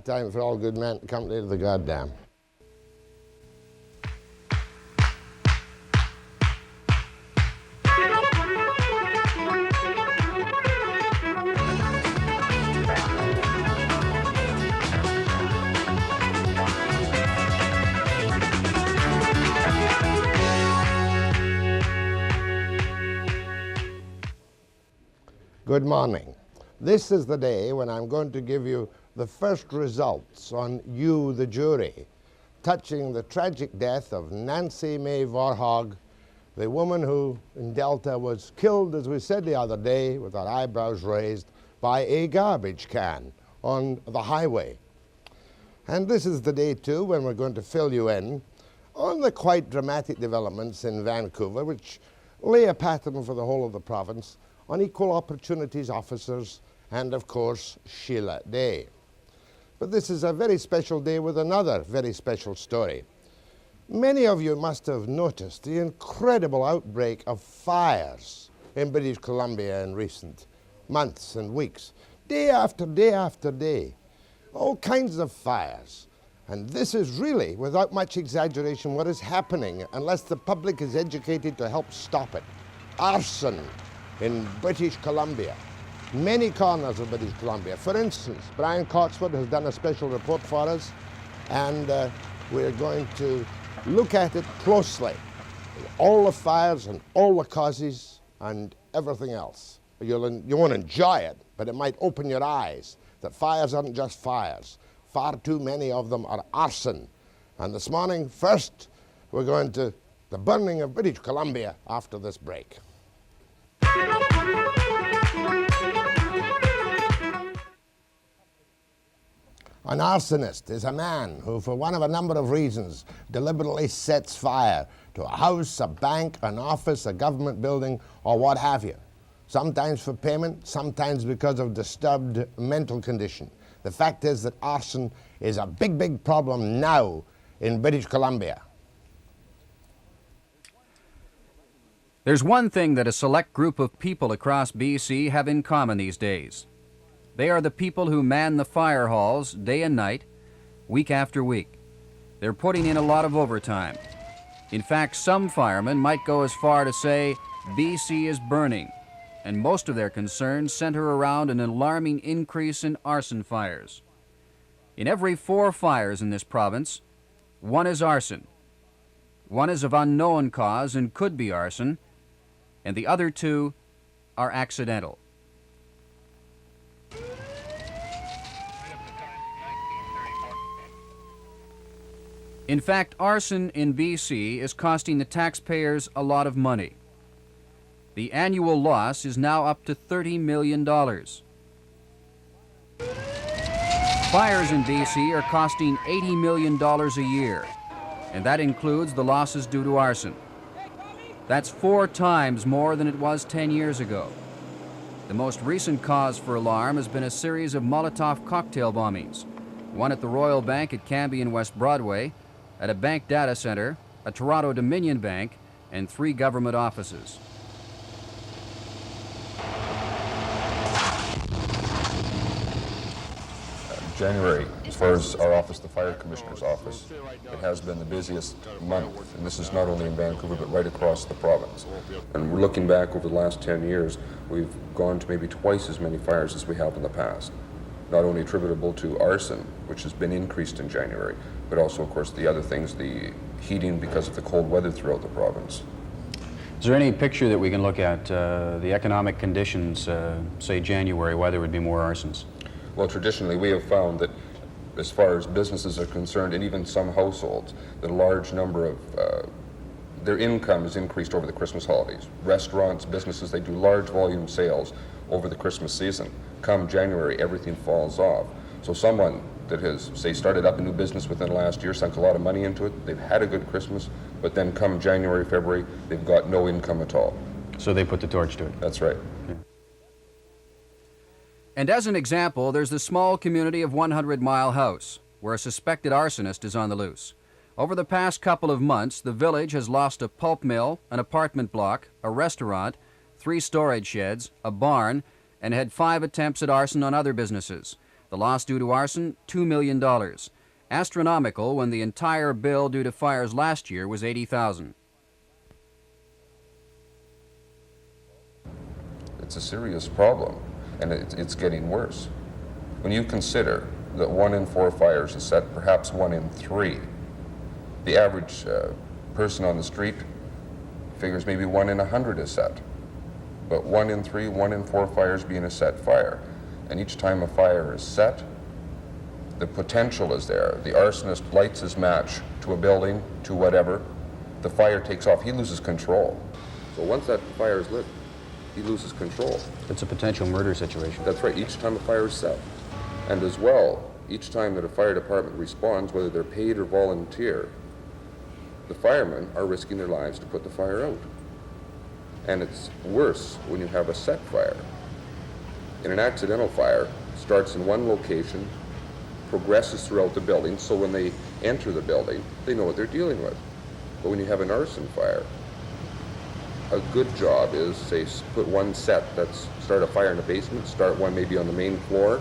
time for all good men to come to the goddamn. Good morning. This is the day when I'm going to give you the first results on you, the jury, touching the tragic death of Nancy May Warhog, the woman who in Delta was killed, as we said the other day, with her eyebrows raised, by a garbage can on the highway. And this is the day, too, when we're going to fill you in on the quite dramatic developments in Vancouver, which lay a pattern for the whole of the province on equal opportunities officers and, of course, Shelagh Day. But this is a very special day with another very special story. Many of you must have noticed the incredible outbreak of fires in British Columbia in recent months and weeks. Day after day after day. All kinds of fires. And this is really, without much exaggeration, what is happening unless the public is educated to help stop it. Arson in British Columbia. Many corners of British Columbia. For instance, Brian Coxford has done a special report for us, and we're going to look at it closely. All the fires and all the causes and everything else. You won't enjoy it, but it might open your eyes that fires aren't just fires. Far too many of them are arson. And this morning, first, we're going to the burning of British Columbia after this break. An arsonist is a man who, for one of a number of reasons, deliberately sets fire to a house, a bank, an office, a government building, or what have you. Sometimes for payment, sometimes because of disturbed mental condition. The fact is that arson is a big, big problem now in British Columbia. There's one thing that a select group of people across BC have in common these days. They are the people who man the fire halls day and night, week after week. They're putting in a lot of overtime. In fact, some firemen might go as far to say BC is burning, and most of their concerns center around an alarming increase in arson fires. In every 4 fires in this province, 1 is arson. 1 is of unknown cause and could be arson, and the other 2 are accidental. In fact, arson in BC is costing the taxpayers a lot of money. The annual loss is now up to $30 million. Fires in BC are costing $80 million a year, and that includes the losses due to arson. That's 4 times more than it was 10 years ago. The most recent cause for alarm has been a series of Molotov cocktail bombings, one at the Royal Bank at Cambie and West Broadway, at a bank data center, a Toronto Dominion Bank, and 3 government offices. January, as far as our office, the Fire Commissioner's office, it has been the busiest month, and this is not only in Vancouver, but right across the province. And we're looking back over the last 10 years, we've gone to maybe twice as many fires as we have in the past. Not only attributable to arson, which has been increased in January, but also, of course, the other things, the heating because of the cold weather throughout the province. Is there any picture that we can look at, the economic conditions, say January, why there would be more arsons? Well, traditionally, we have found that as far as businesses are concerned, and even some households, that a large number of their income is increased over the Christmas holidays. Restaurants, businesses, they do large volume sales over the Christmas season. Come January, everything falls off. So someone that has, say, started up a new business within the last year, sunk a lot of money into it, they've had a good Christmas, but then come January, February, they've got no income at all. So they put the torch to it. That's right. Yeah. And as an example, there's the small community of 100 Mile House, where a suspected arsonist is on the loose. Over the past couple of months, the village has lost a pulp mill, an apartment block, a restaurant, 3 storage sheds, a barn, and had 5 attempts at arson on other businesses. The loss due to arson, $2 million. Astronomical when the entire bill due to fires last year was $80,000. It's a serious problem, and it's getting worse. When you consider that 1 in 4 fires is set, perhaps 1 in 3, the average person on the street figures maybe 1 in 100 is set. But 1 in 3, 1 in 4 fires being a set fire. And each time a fire is set, the potential is there. The arsonist lights his match to a building, to whatever. The fire takes off. He loses control. So once that fire is lit, he loses control. It's a potential murder situation. That's right, each time a fire is set. And as well, each time that a fire department responds, whether they're paid or volunteer, the firemen are risking their lives to put the fire out. And it's worse when you have a set fire. In an accidental fire, starts in one location, progresses throughout the building, so when they enter the building, they know what they're dealing with. But when you have an arson fire, a good job is, say, put one set, start a fire in the basement, start one maybe on the main floor,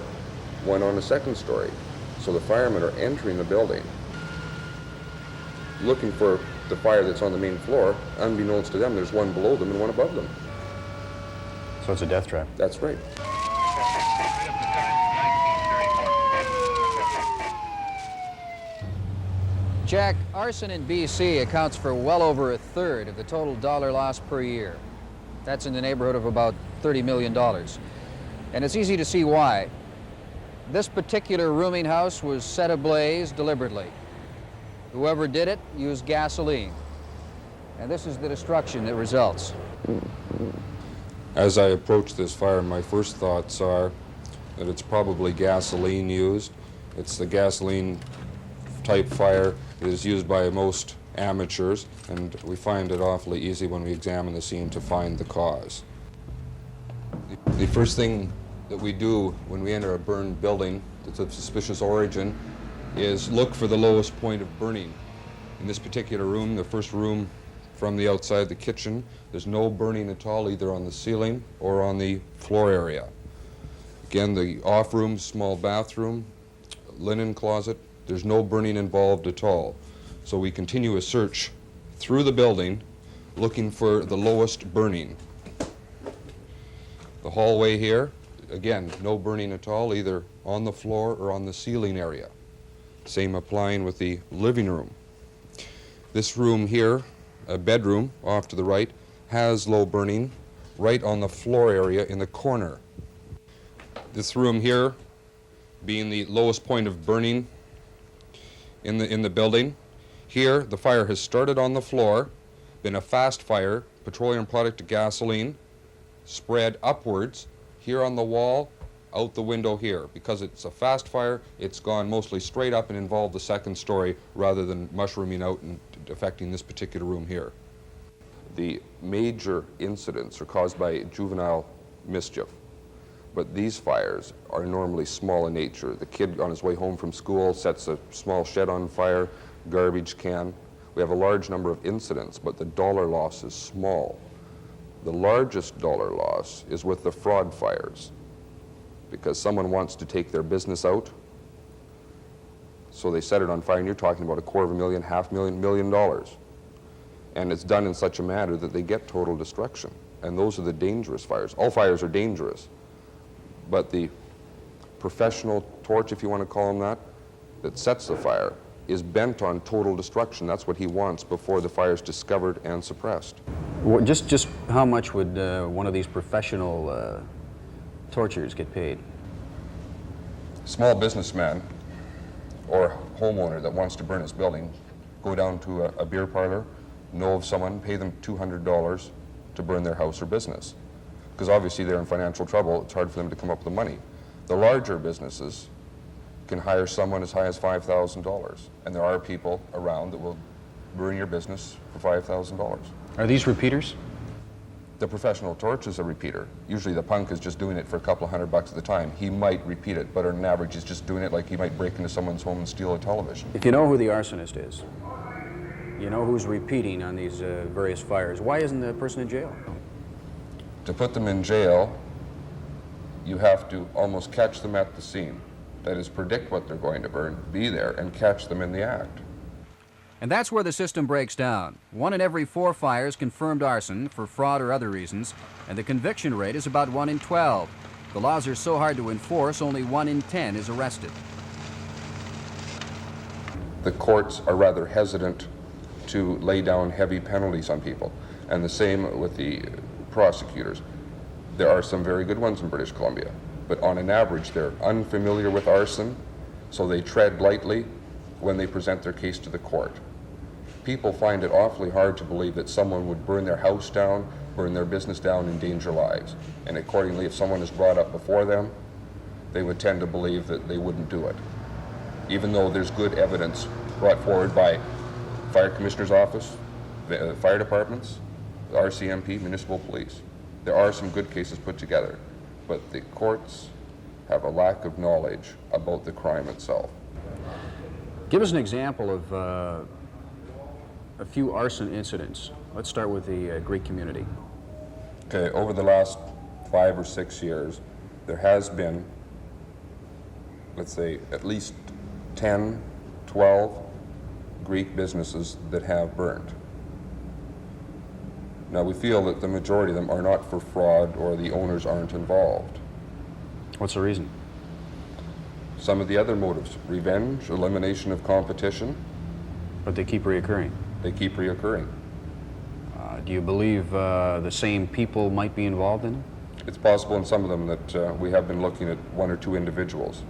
one on the second story. So the firemen are entering the building, looking for the fire that's on the main floor. Unbeknownst to them, there's one below them and one above them. So it's a death trap. That's right. Jack, arson in BC accounts for well over a third of the total dollar loss per year. That's in the neighborhood of about $30 million. And it's easy to see why. This particular rooming house was set ablaze deliberately. Whoever did it used gasoline. And this is the destruction that results. As I approach this fire, my first thoughts are that it's probably gasoline used. It's the gasoline type fire that is used by most amateurs, and we find it awfully easy when we examine the scene to find the cause. The first thing that we do when we enter a burned building that's of suspicious origin is look for the lowest point of burning. In this particular room, the first room from the outside, the kitchen, there's no burning at all, either on the ceiling or on the floor area. Again, the off room, small bathroom, linen closet, there's no burning involved at all. So we continue a search through the building looking for the lowest burning. The hallway here, again, no burning at all, either on the floor or on the ceiling area. Same applying with the living room. This room here, a bedroom off to the right, has low burning right on the floor area in the corner. This room here being the lowest point of burning in the building. Here, the fire has started on the floor, been a fast fire, petroleum product to gasoline, spread upwards, here on the wall, out the window here. Because it's a fast fire, it's gone mostly straight up and involved the second story rather than mushrooming out and affecting this particular room here. The major incidents are caused by juvenile mischief. But these fires are normally small in nature. The kid on his way home from school sets a small shed on fire, garbage can. We have a large number of incidents, but the dollar loss is small. The largest dollar loss is with the fraud fires, because someone wants to take their business out, so they set it on fire, and you're talking about $250,000, $500,000, $1 million. And it's done in such a manner that they get total destruction. And those are the dangerous fires. All fires are dangerous. But the professional torch, if you want to call him that sets the fire, is bent on total destruction. That's what he wants before the fire is discovered and suppressed. Well, just how much would one of these professional torchers get paid? Small businessman or homeowner that wants to burn his building, go down to a beer parlor, know of someone, pay them $200 to burn their house or business. Because obviously they're in financial trouble, it's hard for them to come up with the money. The larger businesses can hire someone as high as $5,000, and there are people around that will burn your business for $5,000. Are these repeaters? The professional torch is a repeater. Usually the punk is just doing it for a couple $100 at a time. He might repeat it, but on an average he's just doing it like he might break into someone's home and steal a television. If you know who the arsonist is, you know who's repeating on these various fires, why isn't the person in jail? To put them in jail, you have to almost catch them at the scene. that is, predict what they're going to burn, be there, and catch them in the act. And that's where the system breaks down. 1 in every 4 fires confirmed arson for fraud or other reasons, and the conviction rate is about 1 in 12. The laws are so hard to enforce, only 1 in 10 is arrested. The courts are rather hesitant to lay down heavy penalties on people, and the same with the prosecutors. There are some very good ones in British Columbia, but on an average they're unfamiliar with arson, so they tread lightly when they present their case to the court. People find it awfully hard to believe that someone would burn their house down, burn their business down, endanger lives. And accordingly, if someone is brought up before them, they would tend to believe that they wouldn't do it. Even though there's good evidence brought forward by Fire Commissioner's Office, the fire departments, the RCMP, municipal police. There are some good cases put together, but the courts have a lack of knowledge about the crime itself. Give us an example of a few arson incidents. Let's start with the Greek community. Okay, over the last 5 or 6 years, there has been, let's say, at least 10, 12 Greek businesses that have burned. Now, we feel that the majority of them are not for fraud or the owners aren't involved. What's the reason? Some of the other motives, revenge, elimination of competition, But they keep reoccurring. they keep reoccurring. Do you believe the same people might be involved in it? It's possible in some of them that we have been looking at 1 or 2 individuals.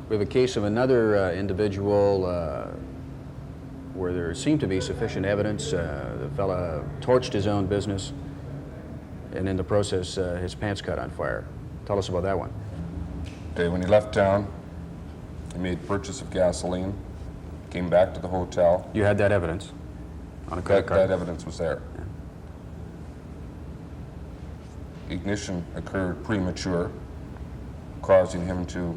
We have a case of another individual where there seemed to be sufficient evidence. The fella torched his own business, and in the process, his pants caught on fire. Tell us about that one. Okay, when he left town, he made purchase of gasoline, came back to the hotel. You had that evidence on a credit card? That evidence was there. Yeah. Ignition occurred premature, causing him to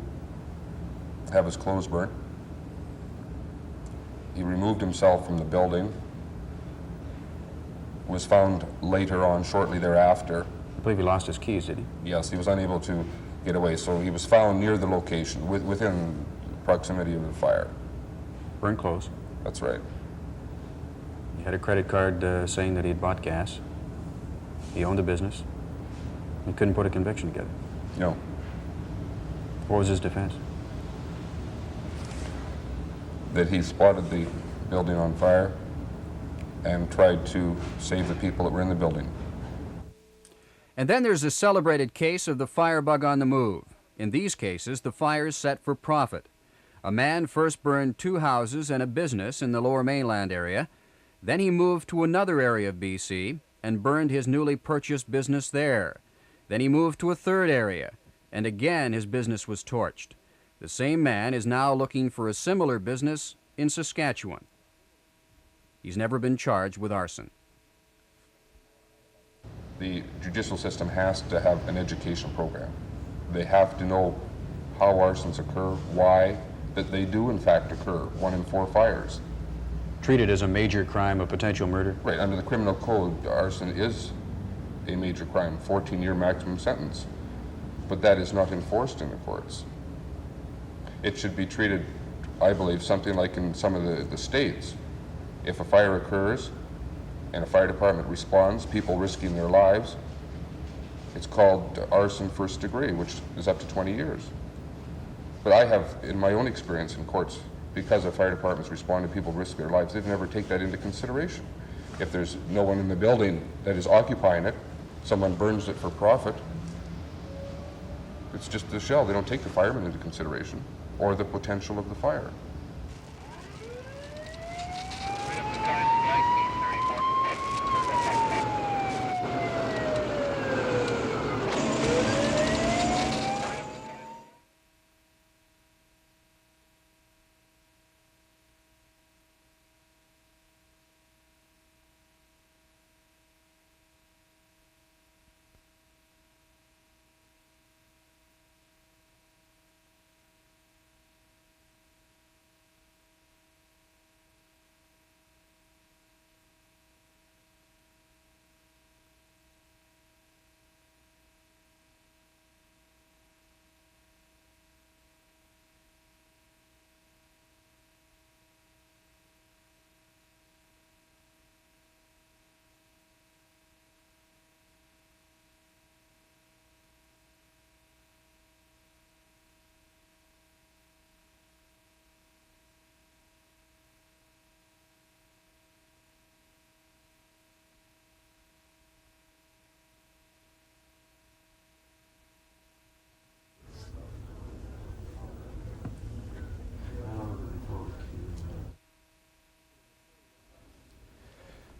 have his clothes burnt. He removed himself from the building, was found later on, shortly thereafter. I believe he lost his keys, did he? Yes, he was unable to get away, so he was found near the location, within proximity of the fire. Burned clothes. That's right. He had a credit card saying that he had bought gas. He owned a business. He couldn't put a conviction together. No. What was his defense? That he spotted the building on fire and tried to save the people that were in the building. And then there's a celebrated case of the firebug on the move. In these cases, the fire is set for profit. A man first burned 2 houses and a business in the Lower Mainland area. Then he moved to another area of BC and burned his newly purchased business there. Then he moved to a 3rd area, and again his business was torched. The same man is now looking for a similar business in Saskatchewan. He's never been charged with arson. The judicial system has to have an education program. They have to know how arsons occur, why, that they do in fact occur. 1 in 4 fires. Treated as a major crime of potential murder? Right, under the criminal code, arson is a major crime, 14-year maximum sentence. But that is not enforced in the courts. It should be treated, I believe, something like in some of the states. If a fire occurs and a fire department responds, people risking their lives, it's called arson first degree, which is up to 20 years. But I have, in my own experience in courts, because the fire departments respond to people risk their lives, they've never take that into consideration. If there's no one in the building that is occupying it, someone burns it for profit, it's just the shell. They don't take the firemen into consideration or the potential of the fire.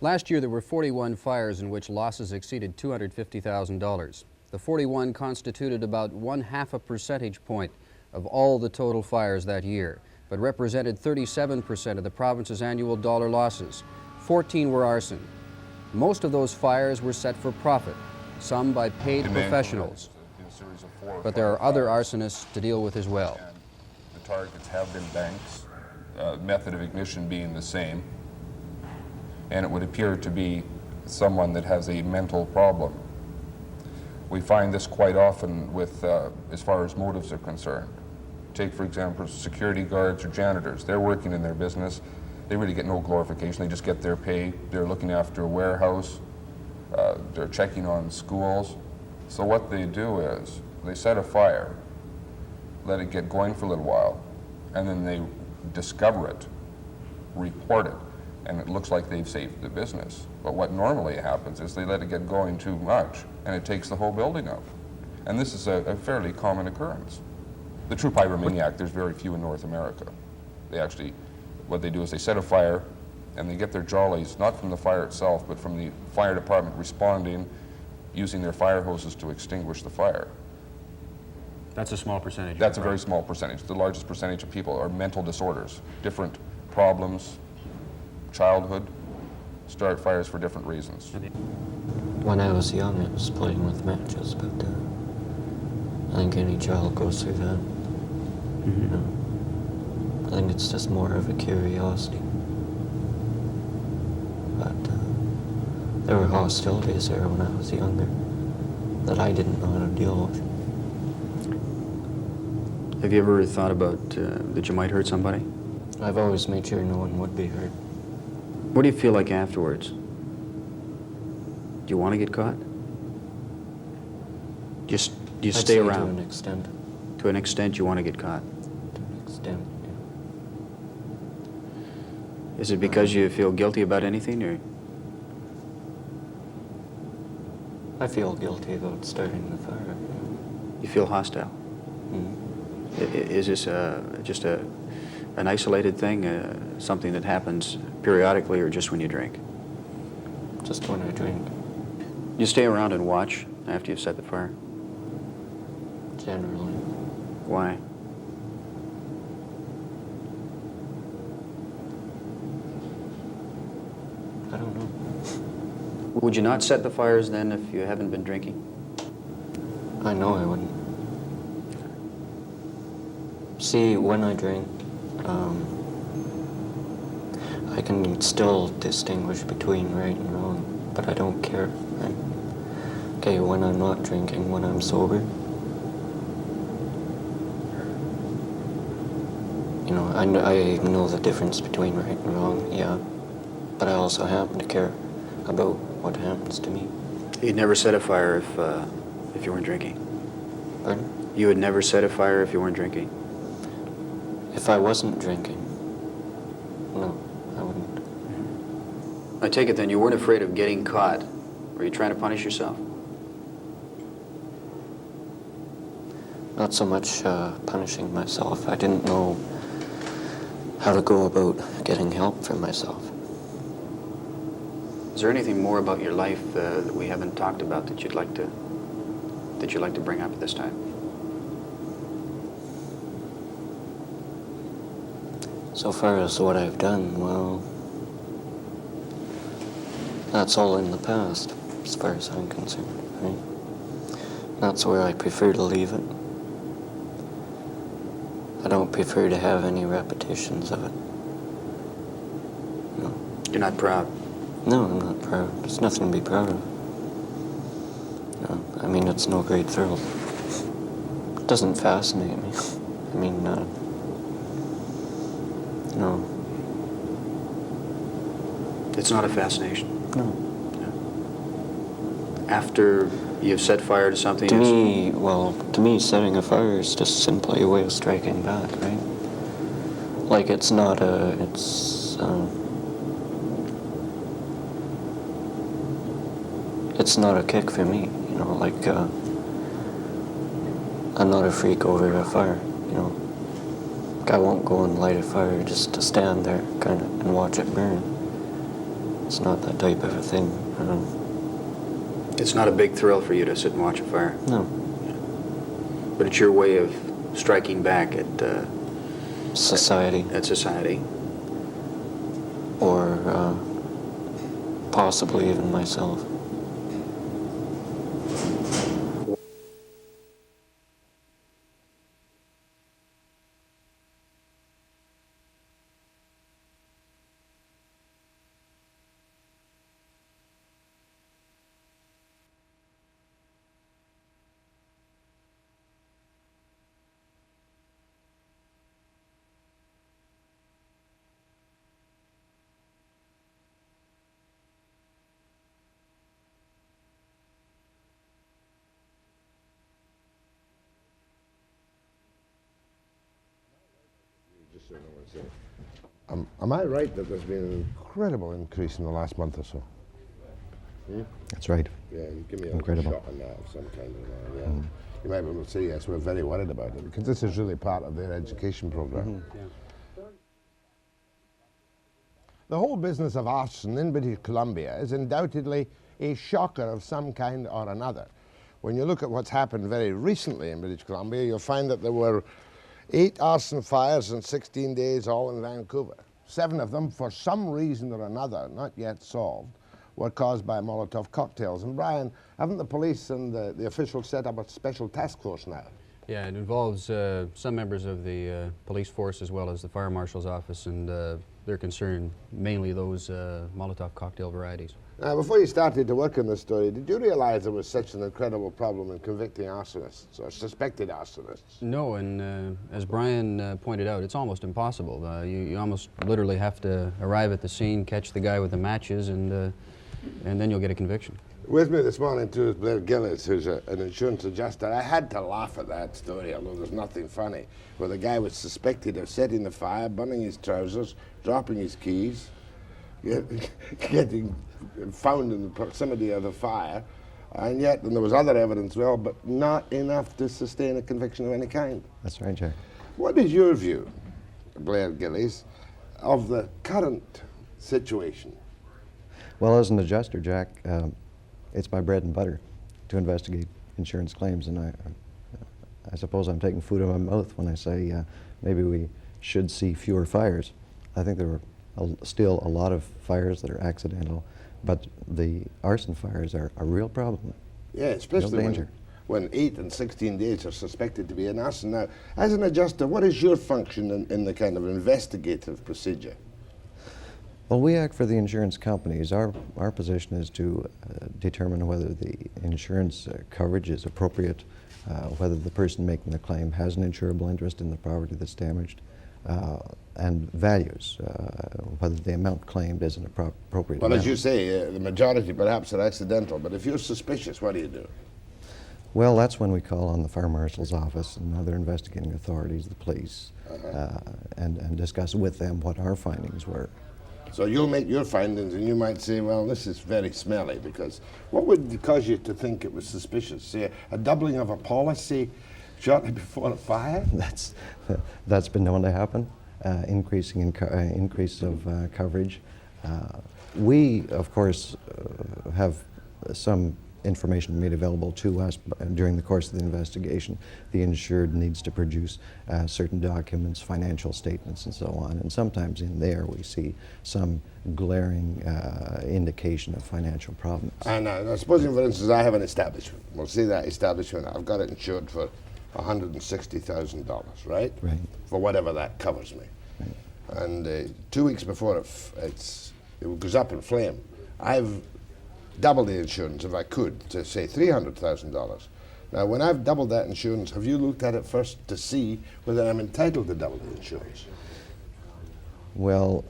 Last year there were 41 fires in which losses exceeded $250,000. The 41 constituted about 1/2 percentage point of all the total fires that year, but represented 37% of the province's annual dollar losses. 14 were arson. Most of those fires were set for profit, some by paid professionals. But there are other arsonists to deal with as well. And the targets have been banks, method of ignition being the same, and it would appear to be someone that has a mental problem. We find this quite often with, as far as motives are concerned. Take, for example, security guards or janitors. They're working in their business. They really get no glorification. They just get their pay. They're looking after a warehouse. They're checking on schools. So what they do is they set a fire, let it get going for a little while, and then they discover it, report it, and it looks like they've saved the business. But what normally happens is they let it get going too much, and it takes the whole building up. And this is a fairly common occurrence. The true pyromaniac, there's very few in North America. They actually, what they do is they set a fire, and they get their jollies, not from the fire itself, but from the fire department responding, using their fire hoses to extinguish the fire. That's a small percentage. That's a very small percentage. The largest percentage of people are mental disorders, different problems, childhood, start fires for different reasons. When I was young, I was playing with matches, but I think any child goes through that. Mm-hmm. You know? I think it's just more of a curiosity. But there were hostilities there when I was younger that I didn't know how to deal with. Have you ever thought about that you might hurt somebody? I've always made sure no one would be hurt. What do you feel like afterwards? Do you want to get caught? Do you I'd stay say around? To an extent. To an extent, you want to get caught. To an extent, yeah. Is it because you feel guilty about anything, or? I feel guilty about starting the fire. You feel hostile? Mm-hmm. Is this just an isolated thing, something that happens periodically, or just when you drink? Just when I drink, You stay around and watch after you've set the fire? generally. Why? I don't know. Would you not set the fires then if you haven't been drinking? I know I wouldn't. See, when I drink, I can still distinguish between right and wrong, but I don't care, right? Okay, when I'm not drinking, when I'm sober, you know, I know the difference between right and wrong, yeah, but I also happen to care about what happens to me. You'd never set a fire if you weren't drinking? Pardon? You would never set a fire if you weren't drinking? If I wasn't drinking, no, I wouldn't. I take it then you weren't afraid of getting caught. Were you trying to punish yourself? Not so much punishing myself. I didn't know how to go about getting help for myself. Is there anything more about your life that we haven't talked about that you'd like to bring up at this time? So far as what I've done, well, that's all in the past, as far as I'm concerned, right? That's where I prefer to leave it. I don't prefer to have any repetitions of it. No. You're not proud? No, I'm not proud. There's nothing to be proud of. No, I mean, it's no great thrill. It doesn't fascinate me. I mean, no. It's not a fascination? No. After you've set fire to something? To me, setting a fire is just simply a way of striking back, right? Like, it's not a, it's not a kick for me, you know, like, I'm not a freak over a fire, you know. I won't go and light a fire just to stand there, kind of, and watch it burn. It's not that type of a thing. It's not a big thrill for you to sit and watch a fire. No. But it's your way of striking back at Society. At society. Or possibly even myself. Am I right that there's been an incredible increase in the last month or so? That's right. Yeah, you give me a Incredible. shot on that of some kind. Yeah. You might be able to say, yes, we're very worried about it, because this is really part of their education program. The whole business of arson in British Columbia is undoubtedly a shocker of some kind or another. When you look at what's happened very recently in British Columbia, you'll find that there were 8 arson fires in 16 days, all in Vancouver. 7 of them, for some reason or another, not yet solved, were caused by Molotov cocktails. And Brian, haven't the police and the officials set up a special task force now? Yeah, it involves some members of the police force as well as the fire marshal's office, and they're concerned mainly those Molotov cocktail varieties. Now, before you started to work on this story, did you realize there was such an incredible problem in convicting arsonists or suspected arsonists? No, and as Brian pointed out, it's almost impossible. You almost literally have to arrive at the scene, catch the guy with the matches, and then you'll get a conviction. With me this morning, too, is Blair Gillies, who's an insurance adjuster. I had to laugh at that story, although there's nothing funny, where the guy was suspected of setting the fire, burning his trousers, dropping his keys, getting found in the proximity of the fire, and yet, and there was other evidence, well, but not enough to sustain a conviction of any kind. That's right, Jack. What is your view, Blair Gillies, of the current situation? Well, as an adjuster, Jack, it's my bread and butter to investigate insurance claims, and I suppose I'm taking food in my mouth when I say maybe we should see fewer fires. I think there are still a lot of fires that are accidental, but the arson fires are a real problem. Yeah, especially danger. When 8 and 16 days are suspected to be an arson. Now, as an adjuster, what is your function in the kind of investigative procedure? Well, we act for the insurance companies. Our position is to determine whether the insurance coverage is appropriate, whether the person making the claim has an insurable interest in the property that's damaged, and values, whether the amount claimed is an appropriate Well, amount. as you say, the majority perhaps are accidental, but if you're suspicious, what do you do? Well, that's when we call on the fire marshal's office and other investigating authorities, the police, and discuss with them what our findings were. So you'll make your findings and you might say, well, this is very smelly, because what would cause you to think it was suspicious? Say, a doubling of a policy shortly before a fire? That's been known to happen, increase of coverage. We, of course, have some information made available to us during the course of the investigation. The insured needs to produce certain documents, financial statements, and so on. And sometimes in there we see some glaring indication of financial problems. And now, supposing, for instance, I have an establishment. We'll say that establishment, I've got it insured for $160,000, right? Right. For whatever that covers me. Right. And 2 weeks before it goes up in flame, I've double the insurance if I could, to say $300,000. Now, when I've doubled that insurance, have you looked at it first to see whether I'm entitled to double the insurance? Well,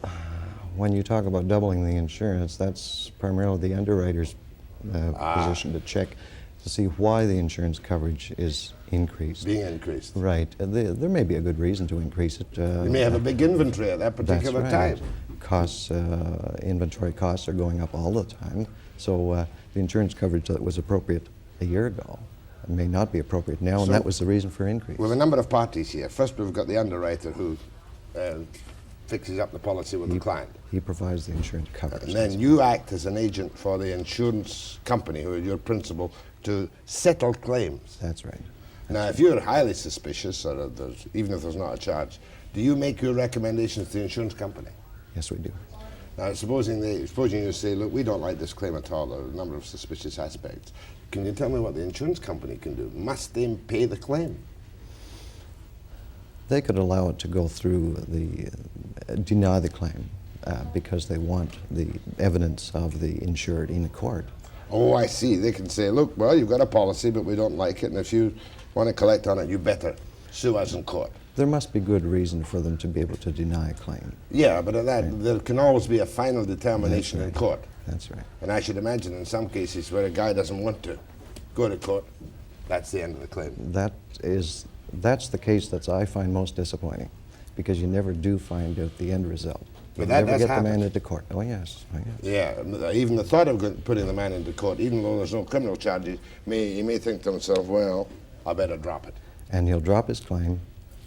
when you talk about doubling the insurance, that's primarily the underwriter's position to check to see why the insurance coverage is increased. Being increased. Right. There may be a good reason to increase it. You may have a big inventory at that particular time. Costs, inventory costs are going up all the time. So the insurance coverage that was appropriate a year ago may not be appropriate now, and that was the reason for increase. We have a number of parties here. First, we've got the underwriter who fixes up the policy with the client. He provides the insurance coverage. And then you act as an agent for the insurance company, who are your principal, to settle claims. That's right. Now, if you're highly suspicious, or even if there's not a charge, do you make your recommendations to the insurance company? Yes, we do. Now, supposing you say, look, we don't like this claim at all, there are a number of suspicious aspects. Can you tell me what the insurance company can do? Must they pay the claim? They could allow it to go through deny the claim because they want the evidence of the insured in the court. Oh, I see. They can say, look, well, you've got a policy, but we don't like it, and if you want to collect on it, you better sue us in court. There must be good reason for them to be able to deny a claim. Yeah, but there can always be a final determination in court. That's right. And I should imagine in some cases where a guy doesn't want to go to court, that's the end of the claim. That's the case that I find most disappointing, because you never do find out the end result. You But that never does get the happen. man into court. Oh yes, oh yes. Yeah, even the thought of putting the man into court, even though there's no criminal charges, he may think to himself, well, I better drop it. And he'll drop his claim.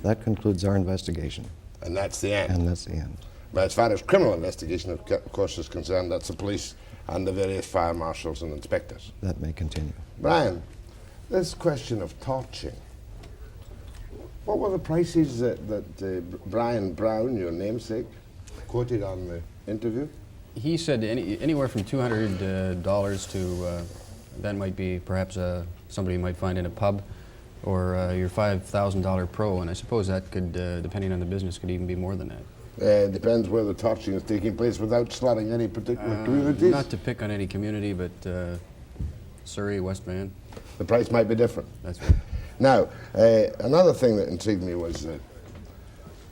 That concludes our investigation. And that's the end. And that's the end. But as far as criminal investigation, of course, is concerned, that's the police and the various fire marshals and inspectors. That may continue. Brian, this question of torching, what were the prices that Brian Brown, your namesake, quoted on the interview? He said anywhere from $200 to, that might be perhaps somebody you might find in a pub, or your $5,000 pro, and I suppose that could, depending on the business, could even be more than that. Depends where the torching is taking place without slotting any particular communities. Not to pick on any community, but Surrey, West Van. The price might be different. That's right. Now, another thing that intrigued me was that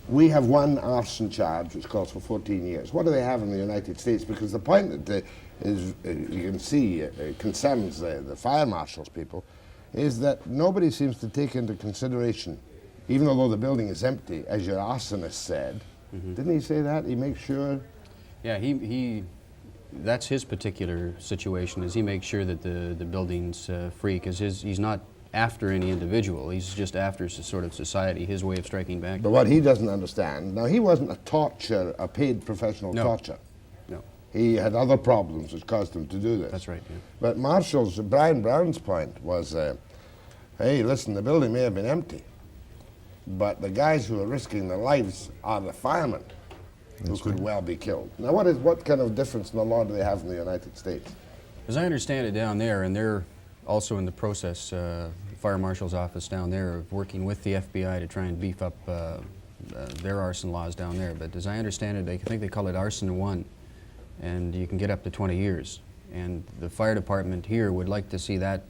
we have one arson charge which calls for 14 years. What do they have in the United States? Because the point that is, you can see, concerns the fire marshals people, is that nobody seems to take into consideration, even though the building is empty, as your arsonist said. Didn't he say that? He makes sure. Yeah, he that's his particular situation, is he makes sure that the building's free, because he's not after any individual, he's just after sort of society, his way of striking back. But what he doesn't understand, now he wasn't a paid professional torturer. No. He had other problems which caused him to do this. That's right, yeah. But Brian Brown's point was, hey, listen, the building may have been empty, but the guys who are risking their lives are the firemen who could well be killed. Now, what kind of difference in the law do they have in the United States? As I understand it down there, and they're also in the process, the fire marshal's office down there, of working with the FBI to try and beef up their arson laws down there. But as I understand it, I think they call it arson 1, and you can get up to 20 years. And the fire department here would like to see that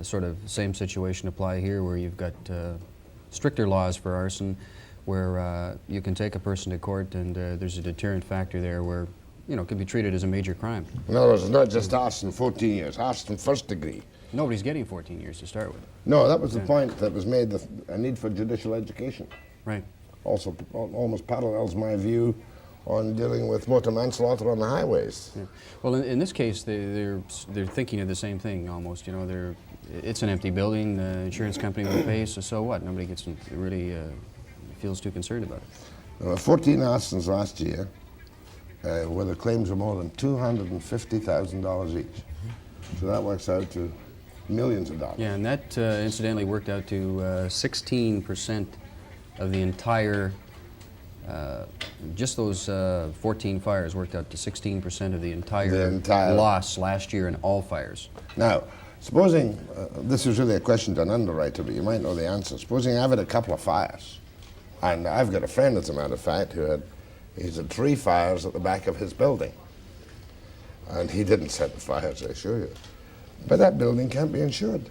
sort of same situation apply here, where you've got stricter laws for arson, where you can take a person to court, and there's a deterrent factor there where, you know, it could be treated as a major crime. In other words, it's not just arson 14 years, arson first degree. Nobody's getting 14 years to start with. No, that was the point that was made, a need for judicial education. Right. Also almost parallels my view on dealing with motor manslaughter on the highways. Yeah. Well, in this case, they're thinking of the same thing almost. You know, it's an empty building. The insurance company will pay, so what? Nobody gets really feels too concerned about it. There were 14 arsons last year, where the claims were more than $250,000 each. So that works out to millions of dollars. Yeah, and that incidentally worked out to 16% of the entire. Just those 14 fires worked out to 16% of the entire loss last year in all fires. Now, supposing, this is really a question to an underwriter, but you might know the answer. Supposing I've had a couple of fires, and I've got a friend, as a matter of fact, he's had 3 fires at the back of his building. And he didn't set the fires, I assure you. But that building can't be insured.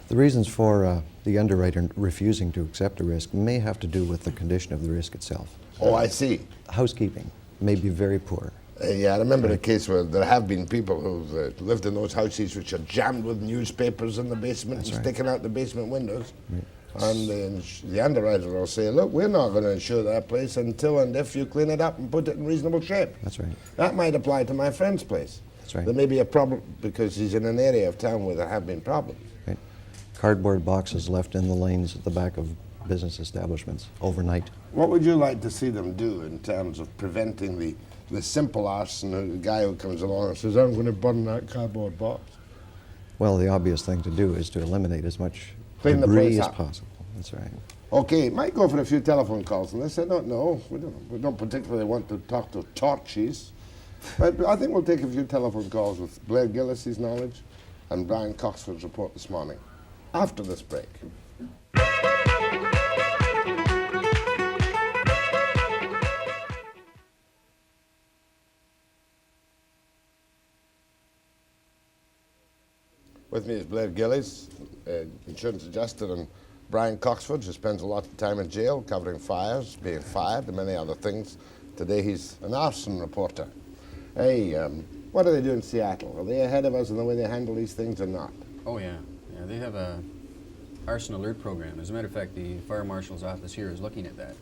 The reasons for the underwriter refusing to accept a risk may have to do with the condition of the risk itself. Oh, I see. Housekeeping may be very poor. Yeah, I remember a case where there have been people who've lived in those houses which are jammed with newspapers in the basement and sticking out the basement windows. Right. And the underwriter will say, look, we're not going to insure that place until and if you clean it up and put it in reasonable shape. That's right. That might apply to my friend's place. That's right. There may be a problem because he's in an area of town where there have been problems. Right. Cardboard boxes left in the lanes at the back of business establishments overnight. What would you like to see them do in terms of preventing the simple arson, the guy who comes along and says, I'm going to burn that cardboard box? Well, the obvious thing to do is to eliminate as much Clean the debris place as up. possible. That's right. Okay, might go for a few telephone calls, and they said, no, we don't particularly want to talk to torchies. But I think we'll take a few telephone calls with Blair Gillies' knowledge and Brian Coxford's report this morning, after this break. With me is Blair Gillies, insurance adjuster, and Brian Coxford, who spends a lot of time in jail covering fires, being fired, and many other things. Today he's an arson reporter. Hey, what do they do in Seattle? Are they ahead of us in the way they handle these things or not? Oh, yeah. Yeah, they have a arson alert program. As a matter of fact, the fire marshal's office here is looking at that.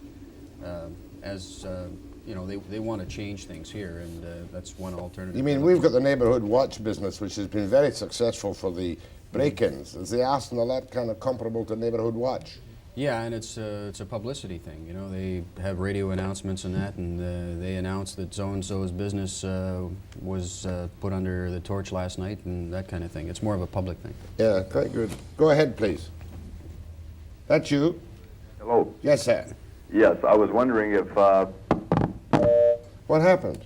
You know, they want to change things here, and that's one alternative. You mean we've got the neighborhood watch business, which has been very successful for the break-ins. Is the arson alert kind of comparable to neighborhood watch? Yeah, and it's a publicity thing. You know, they have radio announcements and that, and they announce that so-and-so's business was put under the torch last night and that kind of thing. It's more of a public thing. Yeah, quite good. Go ahead, please. That's you. Hello. Yes, sir. Yes, I was wondering if, What happened?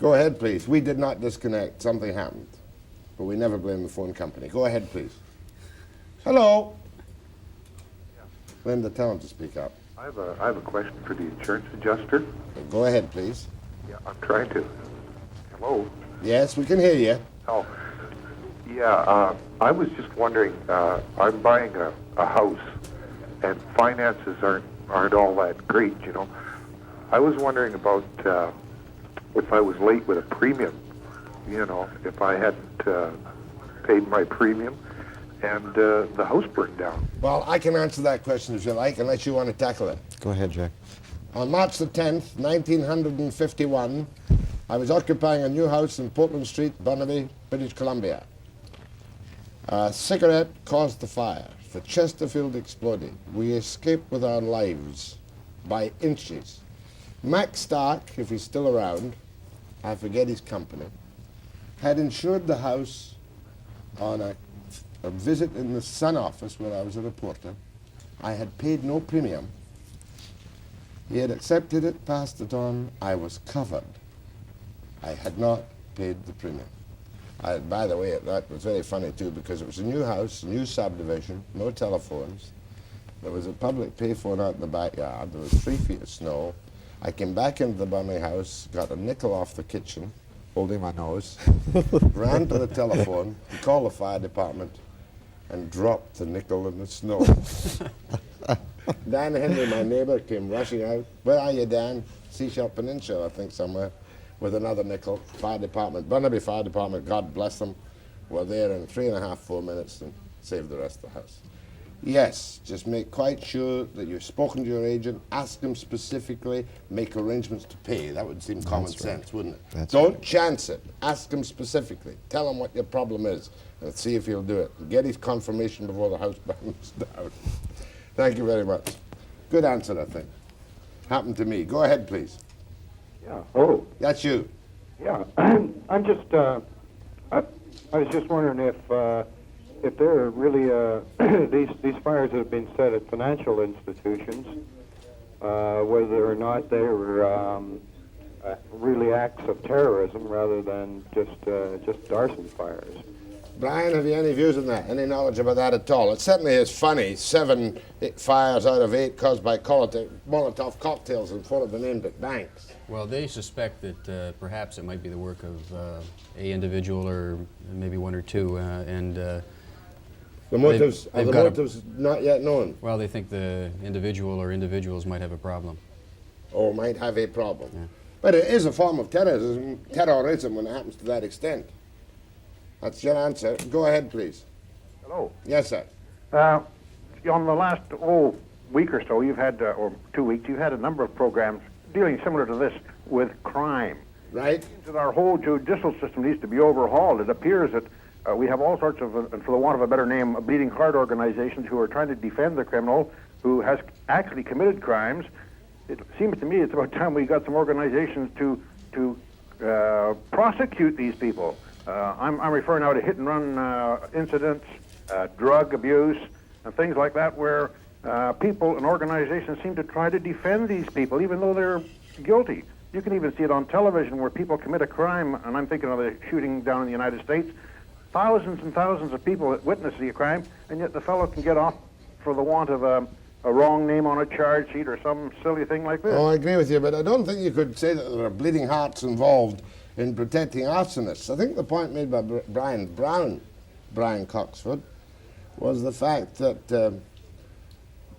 Go ahead, please. We did not disconnect. Something happened. But we never blame the phone company. Go ahead, please. Hello. Linda, tell him to speak up. I have a question for the insurance adjuster. Go ahead, please. Yeah, I'm trying to. Hello. Yes, we can hear you. Oh, yeah. I was just wondering. I'm buying a house, and finances aren't all that great, you know. I was wondering about if I was late with a premium. You know, if I hadn't paid my premium, and the house burned down. Well, I can answer that question if you like, unless you want to tackle it. Go ahead, Jack. On March the 10th, 1951, I was occupying a new house in Portland Street, Burnaby, British Columbia. A cigarette caused the fire. The Chesterfield exploded. We escaped with our lives by inches. Max Stark, if he's still around, I forget his company, had insured the house on a visit in the Sun office where I was a reporter. I had paid no premium. He had accepted it, passed it on. I was covered. I had not paid the premium. By the way, that was very funny too, because it was a new house, a new subdivision, no telephones. There was a public payphone out in the backyard. There was 3 feet of snow. I came back into the burning house, got a nickel off the kitchen, holding my nose, ran to the telephone, called the fire department, and dropped the nickel in the snow. Dan Henry, my neighbor, came rushing out. Where are you, Dan? Seashell Peninsula, I think, somewhere, with another nickel. Fire department, Burnaby Fire Department, God bless them, were there in 3.5, 4 minutes and saved the rest of the house. Yes, just make quite sure that you've spoken to your agent, ask him specifically, make arrangements to pay. That would seem common sense, wouldn't it? Don't chance it. Ask him specifically. Tell him what your problem is and see if he'll do it. Get his confirmation before the house burns down. Thank you very much. Good answer, I think. Happened to me. Go ahead, please. Yeah. Oh. That's you. Yeah. I'm just. I was just wondering if there are really these fires that have been set at financial institutions, whether or not they were really acts of terrorism rather than just arson fires. Brian, have you any views on that? Any knowledge about that at all? It certainly is funny. 7 fires out of 8 caused by Molotov cocktails in front of the named at banks. Well, they suspect that perhaps it might be the work of a individual or maybe 1 or 2, and The motives are they've the got motives not yet known, well, they think the individual or individuals might have a problem. or might have a problem. Yeah. But it is a form of terrorism when it happens to that extent. That's your answer. Go ahead, please. Hello. Yes, sir. On the last week or so, you've had, or 2 weeks, you've had a number of programs dealing similar to this with crime. Right? That our whole judicial system needs to be overhauled. It appears that we have all sorts of, and for the want of a better name, bleeding heart organizations who are trying to defend the criminal, who has actually committed crimes, it seems to me it's about time we got some organizations to prosecute these people. I'm referring now to hit-and-run incidents, drug abuse, and things like that, where people and organizations seem to try to defend these people, even though they're guilty. You can even see it on television where people commit a crime, and I'm thinking of the shooting down in the United States. Thousands and thousands of people that witness the crime, and yet the fellow can get off for the want of a wrong name on a charge sheet or some silly thing like this. Oh, I agree with you, but I don't think you could say that there are bleeding hearts involved in protecting arsonists. I think the point made by Brian Coxford, was the fact that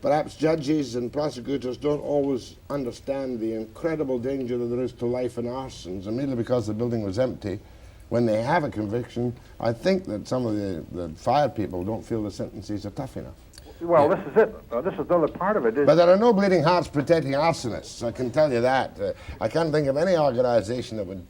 perhaps judges and prosecutors don't always understand the incredible danger that there is to life in arsons, and merely because the building was empty, when they have a conviction, I think that some of the fire people don't feel the sentences are tough enough. Well, this is it. This is the other part of it. But there are no bleeding hearts protecting arsonists, I can tell you that. I can't think of any organization that would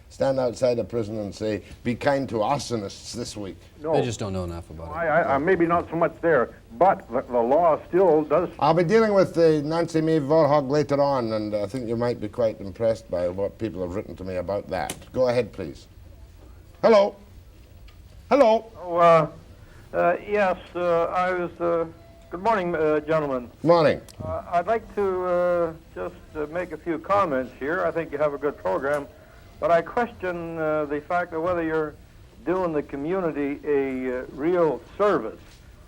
stand outside a prison and say, be kind to arsonists this week. No. They just don't know enough about it. I maybe not so much there, but the law still does. I'll be dealing with Nancy Mae Vorhog later on, and I think you might be quite impressed by what people have written to me about that. Go ahead, please. Hello. Hello. Oh, yes, I was... good morning, gentlemen. Morning. I'd like to just make a few comments here. I think you have a good program, but I question the fact of whether you're doing the community a real service.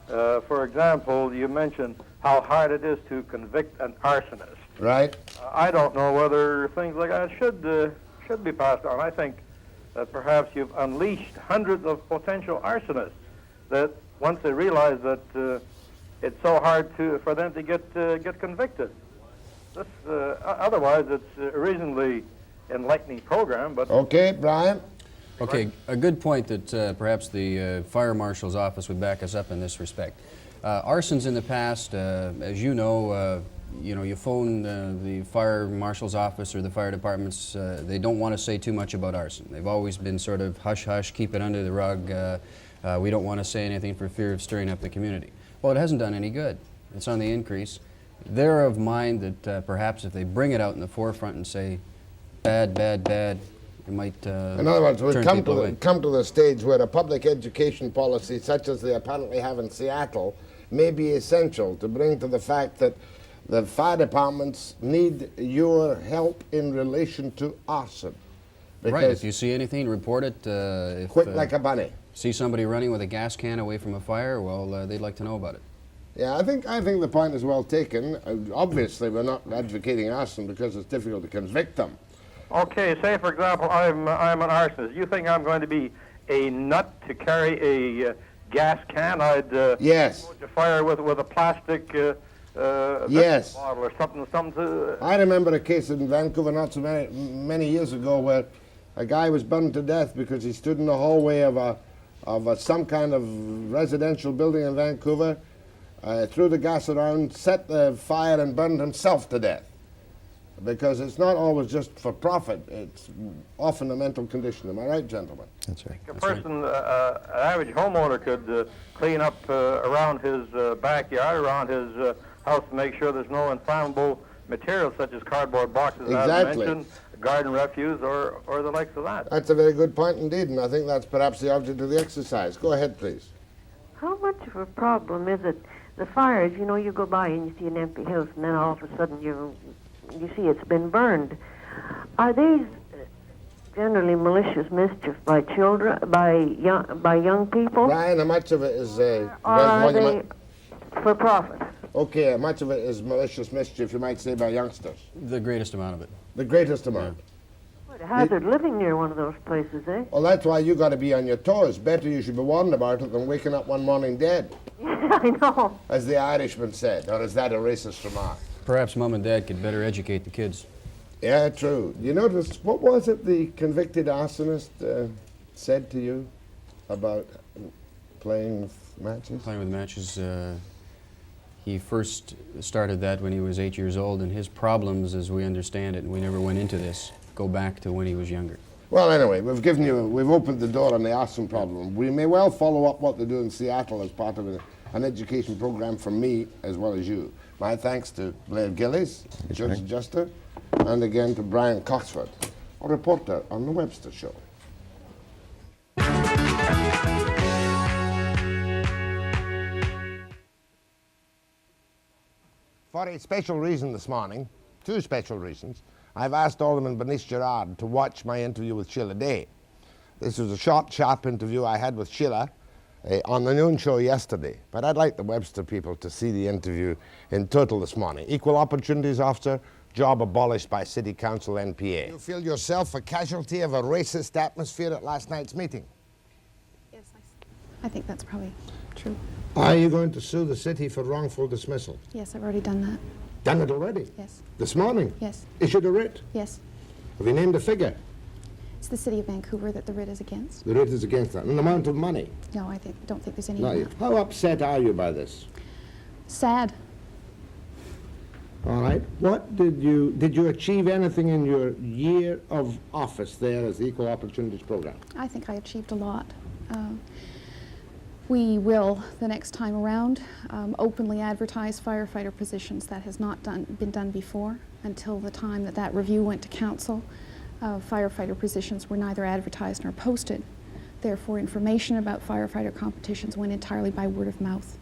For example, you mentioned how hard it is to convict an arsonist. Right. I don't know whether things like that should be passed on. I think that perhaps you've unleashed hundreds of potential arsonists that once they realize that it's so hard for them to get convicted. This, otherwise, it's a reasonably enlightening program. But okay, Brian. Okay, a good point that perhaps the fire marshal's office would back us up in this respect. Arsons in the past, as you know, you phone the fire marshal's office or the fire departments. They don't want to say too much about arson. They've always been sort of hush hush, keep it under the rug. We don't want to say anything for fear of stirring up the community. Well, it hasn't done any good. It's on the increase. They're of mind that perhaps if they bring it out in the forefront and say, bad, bad, bad, it might in other words, we've come to the stage where a public education policy such as they apparently have in Seattle may be essential to bring to the fact that the fire departments need your help in relation to arson. Right, if you see anything, report it. Quick like a bunny. See somebody running with a gas can away from a fire, well, they'd like to know about it. Yeah, I think the point is well taken. Obviously, we're not advocating arson because it's difficult to convict them. Okay, say for example, I'm an arsonist. You think I'm going to be a nut to carry a gas can? I'd yes. Go to fire with a plastic yes. bottle or something to... I remember a case in Vancouver not so many years ago where a guy was burned to death because he stood in the hallway of some kind of residential building in Vancouver, threw the gas around, set the fire and burned himself to death. Because it's not always just for profit, it's often a mental condition. Am I right, gentlemen? That's right. A person, an average homeowner could clean up around his backyard, around his house to make sure there's no inflammable materials such as cardboard boxes, exactly. as mentioned, garden refuse, or the likes of that. That's a very good point indeed, and I think that's perhaps the object of the exercise. Go ahead, please. How much of a problem is it, the fires, you go by and you see an empty house, and then all of a sudden you see it's been burned. Are these generally malicious mischief by children, by young people? Brian, how much of it is... or are they for profit? Okay, much of it is malicious mischief, you might say, by youngsters. The greatest amount of it. The greatest amount. What a hazard living near one of those places, eh? Well, that's why you got to be on your toes. Better you should be warned about it than waking up one morning dead. Yeah, I know. As the Irishman said, or is that a racist remark? Perhaps Mom and Dad could better educate the kids. Yeah, true. You notice, what was it the convicted arsonist said to you about playing with matches? Playing with matches, he first started that when he was 8 years old, and his problems, as we understand it, and we never went into this, go back to when he was younger. Well, anyway, we've opened the door on the arson problem. We may well follow up what they do in Seattle as part of an education program for me as well as you. My thanks to Blair Gillies, Judge Adjuster, and again to Brian Coxford, a reporter on the Webster Show. For a special reason this morning, two special reasons, I've asked Alderman Bernice Gerard to watch my interview with Shelagh Day. This was a short, sharp interview I had with Shelagh on the noon show yesterday, but I'd like the Webster people to see the interview in total this morning. Equal Opportunities Officer, job abolished by City Council NPA. You feel yourself a casualty of a racist atmosphere at last night's meeting? Yes, I think that's probably true. Are you going to sue the city for wrongful dismissal? Yes, I've already done that. Done it already? Yes. This morning? Yes. Issued a writ? Yes. Have you named a figure? It's the City of Vancouver that the writ is against. The writ is against that. An amount of money? No, I don't think there's any Not yet. amount. How upset are you by this? Sad. All right. What did you achieve anything in your year of office there as the Equal Opportunities Program? I think I achieved a lot. We will, the next time around, openly advertise firefighter positions. That has not been done before. Until the time that review went to council, firefighter positions were neither advertised nor posted. Therefore, information about firefighter competitions went entirely by word of mouth.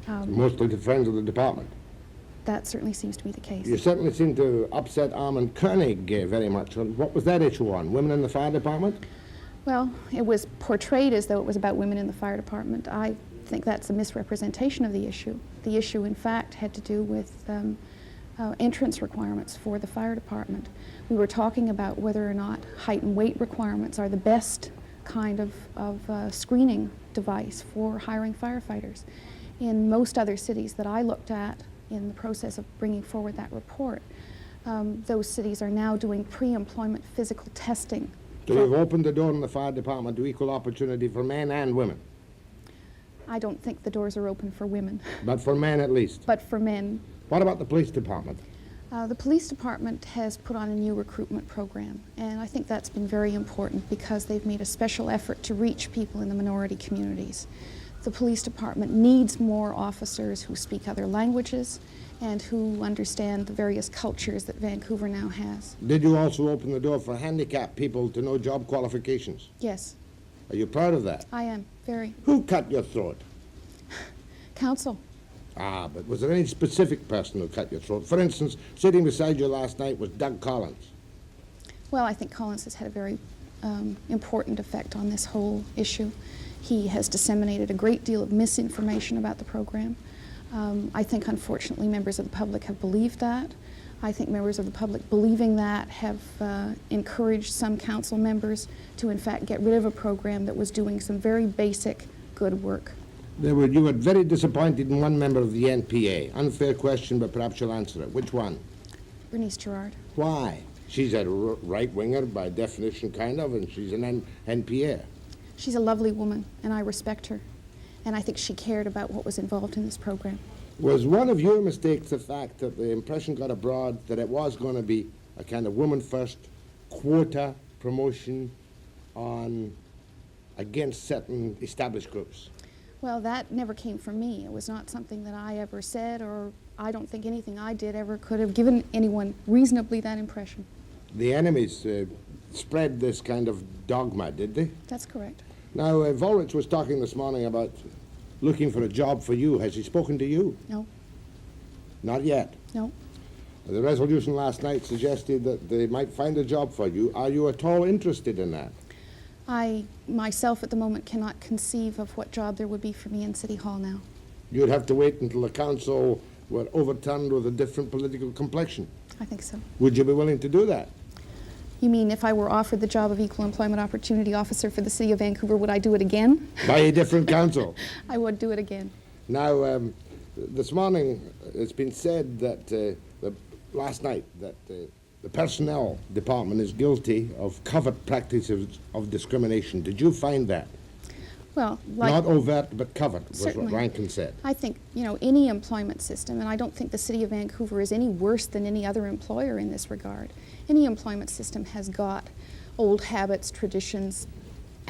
Mostly to friends of the department. That certainly seems to be the case. You certainly seem to upset Armand Koenig very much. What was that issue on? Women in the fire department? Well, it was portrayed as though it was about women in the fire department. I think that's a misrepresentation of the issue. The issue, in fact, had to do with entrance requirements for the fire department. We were talking about whether or not height and weight requirements are the best kind of screening device for hiring firefighters. In most other cities that I looked at in the process of bringing forward that report, those cities are now doing pre-employment physical testing. So you've opened the door in the fire department to equal opportunity for men and women? I don't think the doors are open for women. But for men at least? But for men. What about the police department? The police department has put on a new recruitment program, and I think that's been very important because they've made a special effort to reach people in the minority communities. The police department needs more officers who speak other languages and who understand the various cultures that Vancouver now has. Did you also open the door for handicapped people to know job qualifications? Yes. Are you proud of that? I am, very. Who cut your throat? Council. Ah, but was there any specific person who cut your throat? For instance, sitting beside you last night was Doug Collins. Well, I think Collins has had a very important effect on this whole issue. He has disseminated a great deal of misinformation about the program. I think, unfortunately, members of the public have believed that. I think members of the public believing that have encouraged some council members to, in fact, get rid of a program that was doing some very basic good work. You were very disappointed in one member of the NPA. Unfair question, but perhaps you'll answer it. Which one? Bernice Gerard. Why? She's a right-winger by definition, kind of, and she's an NPA. She's a lovely woman, and I respect her. And I think she cared about what was involved in this program. Was one of your mistakes the fact that the impression got abroad that it was going to be a kind of woman-first quota promotion against certain established groups? Well, that never came from me. It was not something that I ever said, or I don't think anything I did ever could have given anyone reasonably that impression. The enemies spread this kind of dogma, did they? That's correct. Now, Volrich was talking this morning about looking for a job for you. Has he spoken to you? No. Not yet? No. The resolution last night suggested that they might find a job for you. Are you at all interested in that? I, myself, at the moment, cannot conceive of what job there would be for me in City Hall now. You'd have to wait until the council were overturned with a different political complexion. I think so. Would you be willing to do that? You mean if I were offered the job of Equal Employment Opportunity Officer for the City of Vancouver, would I do it again? By a different council? I would do it again. Now, this morning it's been said that last night that the personnel department is guilty of covert practices of discrimination. Did you find that? Well, like... Not overt, but covert, was certainly. what Rankin said. I think, any employment system, and I don't think the City of Vancouver is any worse than any other employer in this regard. Any employment system has got old habits, traditions,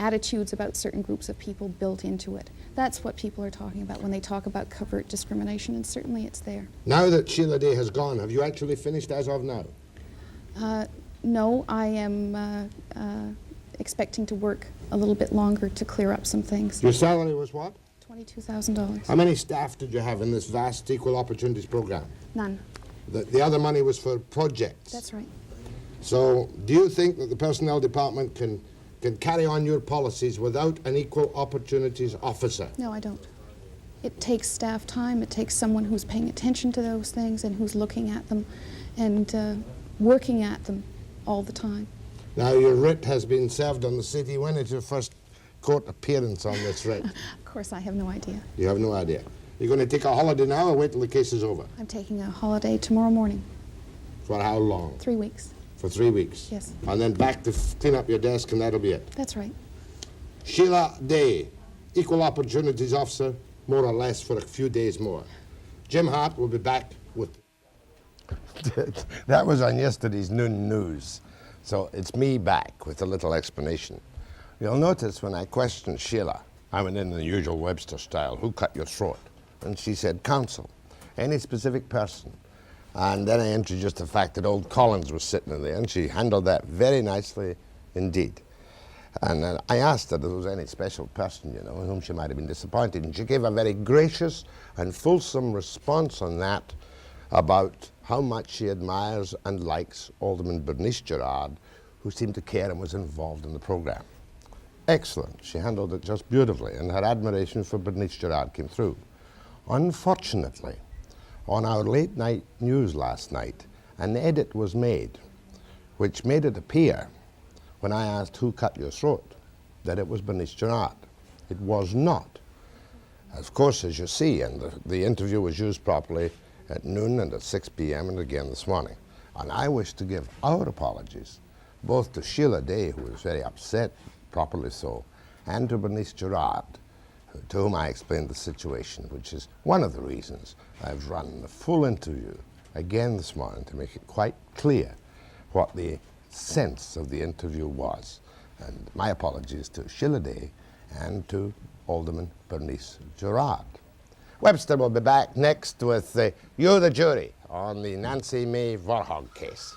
attitudes about certain groups of people built into it. That's what people are talking about when they talk about covert discrimination, and certainly it's there. Now that Shelagh Day has gone, have you actually finished as of now? No, I am expecting to work a little bit longer to clear up some things. Your salary was what? $22,000. How many staff did you have in this vast equal opportunities program? None. The other money was for projects. That's right. So do you think that the personnel department can carry on your policies without an equal opportunities officer? No, I don't. It takes staff time. It takes someone who's paying attention to those things and who's looking at them and working at them all the time. Now, your writ has been served on the city. When is your first court appearance on this writ? Of course, I have no idea. You have no idea. You're going to take a holiday now or wait till the case is over? I'm taking a holiday tomorrow morning. For how long? 3 weeks. For 3 weeks? Yes. And then back to clean up your desk and that'll be it? That's right. Shelagh Day, Equal Opportunities Officer, more or less for a few days more. Jim Hart will be back with... That was on yesterday's noon news. So it's me back with a little explanation. You'll notice when I questioned Shelagh, I went in the usual Webster style, who cut your throat? And she said, counsel, any specific person. And then I introduced the fact that old Collins was sitting in there, and she handled that very nicely indeed. And I asked her if there was any special person, you know, in whom she might have been disappointed. And she gave a very gracious and fulsome response on that about how much she admires and likes Alderman Bernice Gerard, who seemed to care and was involved in the program. Excellent. She handled it just beautifully, and her admiration for Bernice Gerard came through. Unfortunately, on our late night news last night, an edit was made, which made it appear, when I asked who cut your throat, that it was Bernice Gerard. It was not. Of course, as you see, and the interview was used properly at noon and at 6 p.m. and again this morning. And I wish to give our apologies, both to Shelagh Day, who was very upset, properly so, and to Bernice Gerard, to whom I explained the situation, which is one of the reasons I've run the full interview again this morning to make it quite clear what the sense of the interview was. And my apologies to Shelagh Day and to Alderman Bernice Gerard. Webster will be back next with You the Jury on the Nancy May Warhol case.